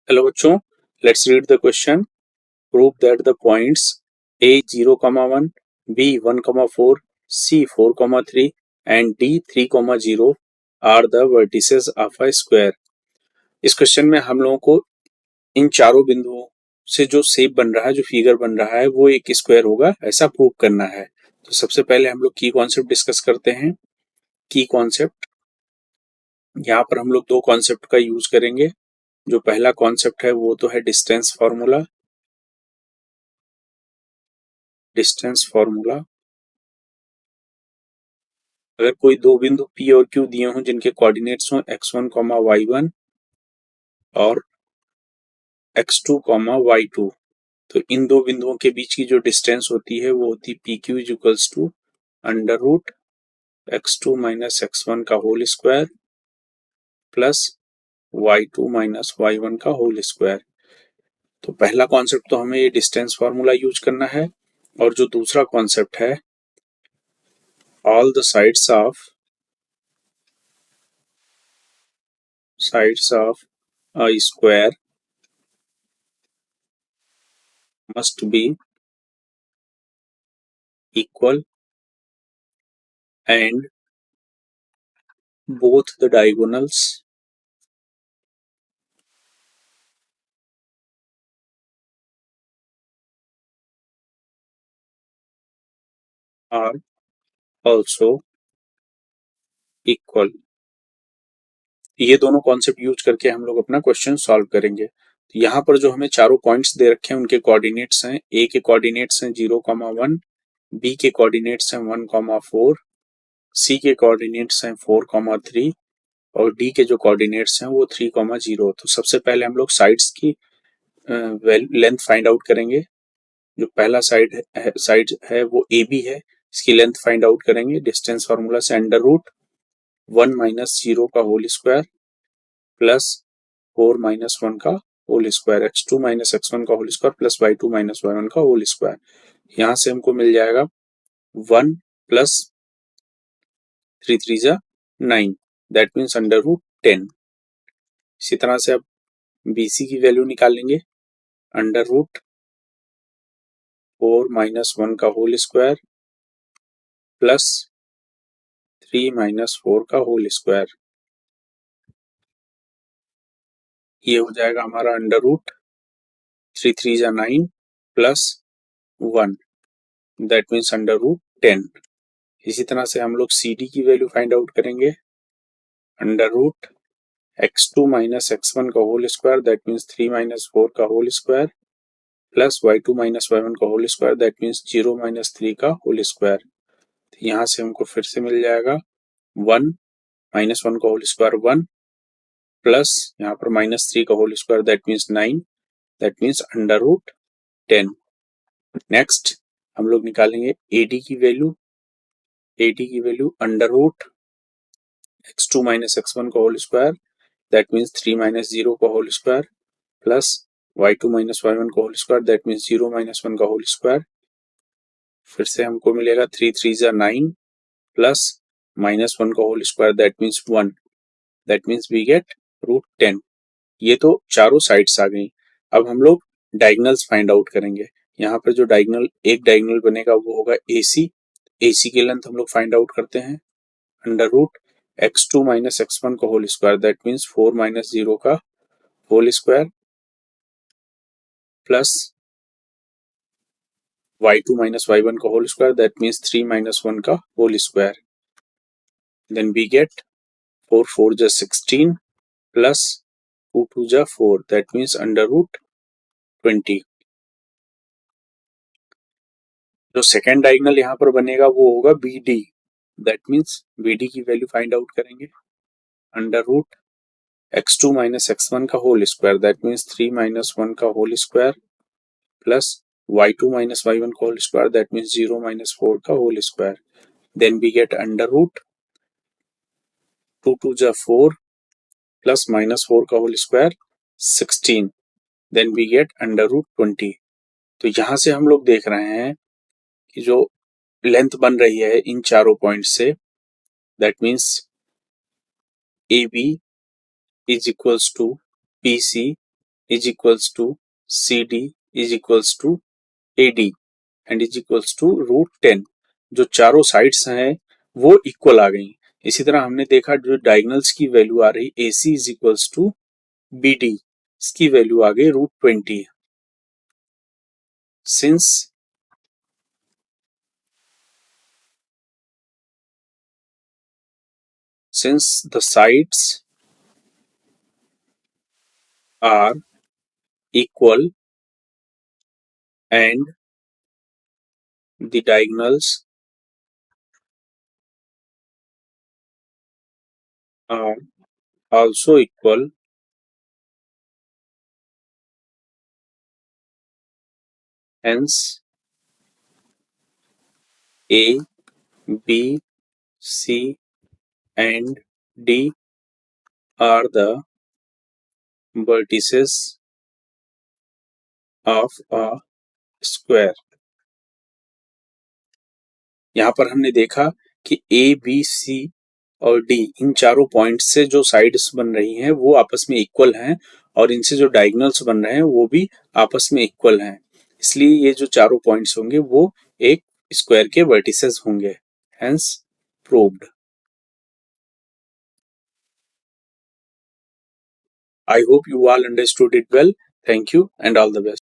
Hello बच्चों, let's read the question. Prove that the points a 0,1, b 1,4, c 4,3 and d 3,0 are the vertices of a square. इस question में हम लोगों को इन चारों बिंदुओं से जो शेप बन रहा है, जो फिगर बन रहा है, वो एक स्क्वायर होगा, ऐसा प्रूव करना है। तो सबसे पहले हम लोग की कॉन्सेप्ट डिस्कस करते हैं। की कॉन्सेप्ट, यहाँ पर हम लोग दो कॉन्सेप्ट का यूज करेंगे। जो पहला कॉन्सेप्ट है वो तो है डिस्टेंस फॉर्मूला। डिस्टेंस फॉर्मूला, अगर कोई दो बिंदु P और Q दिए हों जिनके कोऑर्डिनेट्स हों x1, y1 और x2, y2, तो इन दो बिंदुओं के बीच की जो डिस्टेंस होती है वो होती है PQ is equals to under root x2 minus x1 का whole square plus y2 minus y1 का होल स्क्वायर। तो पहला कॉन्सेप्ट तो हमें ये डिस्टेंस फार्मूला यूज करना है, और जो दूसरा कॉन्सेप्ट है, all the sides of a square must be equal and both the diagonals are also equal। ये दोनों कॉन्सेप्ट यूज करके हम लोग अपना क्वेश्चन सॉल्व करेंगे। तो यहाँ पर जो हमें चारों पॉइंट्स दे रखे हैं उनके कोऑर्डिनेट्स हैं, ए के कोऑर्डिनेट्स हैं 0,1, बी के कोऑर्डिनेट्स हैं 1,4, सी के कोऑर्डिनेट्स हैं 4,3 और डी के जो कोऑर्डिनेट्स हैं वो 3,0। तो सबसे पहले हम लोग साइड्स की लेंथ फाइंड आउट करेंगे। जो पहला साइड है वो ए बी है, इसकी लेंथ फाइंड आउट करेंगे डिस्टेंस फार्मूला से। अंडर रूट 1 माइनस 0 का होल स्क्वायर प्लस 4 माइनस 1 का whole square, x2 minus x1 का whole square plus y2 minus y1 का होल स्क्वायर। यहाँ से हमको मिल जाएगा 1 प्लस 3 3 जा 9, दैट मीन्स अंडर रूट 10। इसी तरह से अब BC की वैल्यू निकालेंगे। अंडर रूट 4 माइनस 1 का होल स्क्वायर प्लस 3 माइनस 4 का होल स्क्वायर, ये हो जाएगा हमारा अंडर रूट 3 3 जा 9 plus 1, that means under root 10। इसी तरह से हम लोग CD की वैल्यू फाइंड आउट करेंगे। Under root x2 minus x1 का whole square, that means 3 minus 4 का whole square plus y2 minus y1 का whole square, that means 0 minus 3 का होल स्क्वायर। तो यहाँ से हमको फिर से मिल जाएगा 1 माइनस 1 का होल स्क्वायर 1 प्लस यहाँ पर माइनस 3 का whole square, that means 9, that means under root 10। Next हम लोग निकालेंगे AD की वैल्यू। AD की value under root x2 minus x1 का whole square, that means 3 minus 0 का whole square plus y2 minus y1 का whole square, that means 0 minus 1 का whole square. फिर से हमको मिलेगा 3 3 जा 9 प्लस माइनस 1 का whole square, that means 1, that means we get root 10। ये तो चारों साइड्स आ गई। अब हम लोग डायगोनल्स फाइंड आउट करेंगे। यहाँ पर जो एक डायगोनल बनेगा वो होगा AC। AC की लेंथ हम लोग फाइंड आउट करते हैं। Under root x2 minus x1 का whole square, that means 4 minus 0 का whole square plus y2 minus y1 का whole square, that means 3 minus 1 का whole square. Then we get 4 4 जा 16 प्लस 2 2 जा 4, दैट मीन्स अंडर रूट 20। जो second diagonal यहाँ पर बनेगा वो होगा BD, दैट मीन्स BD की वैल्यू फाइंड आउट करेंगे। Under root x2 minus x1 का whole square, that means 3 minus 1 का whole square plus y2 minus y1 का whole square, that means 0 minus 4 का whole square. Then we get under root 2 2 जा 4 plus minus 4 का whole square 16, then we get under root 20। तो यहाँ से हम लोग देख रहे हैं कि जो लेंथ बन रही है इन चारों पॉइंट से, that means AB is equals to PC is equals to CD is equals to AD and is equals to √10। जो चारों साइड्स हैं वो इक्वल आ गई। इसी तरह हमने देखा जो डायगोनल्स की वैल्यू आ रही AC is equals to BD, इसकी वैल्यू आ गई √20। Since the sides are equal and the diagonals are also equal, hence A, B, C and D are the vertices of a square। यहाँ पर हमने देखा कि A, B, C और D इन चारों पॉइंट्स से जो साइड्स बन रही हैं वो आपस में इक्वल हैं और इनसे जो डायगोनल्स बन रहे हैं वो भी आपस में इक्वल हैं। इसलिए ये जो चारों पॉइंट्स होंगे वो एक स्क्वायर के वर्टिसेस होंगे। Hence proved. I hope you all understood it well. Thank you and all the best.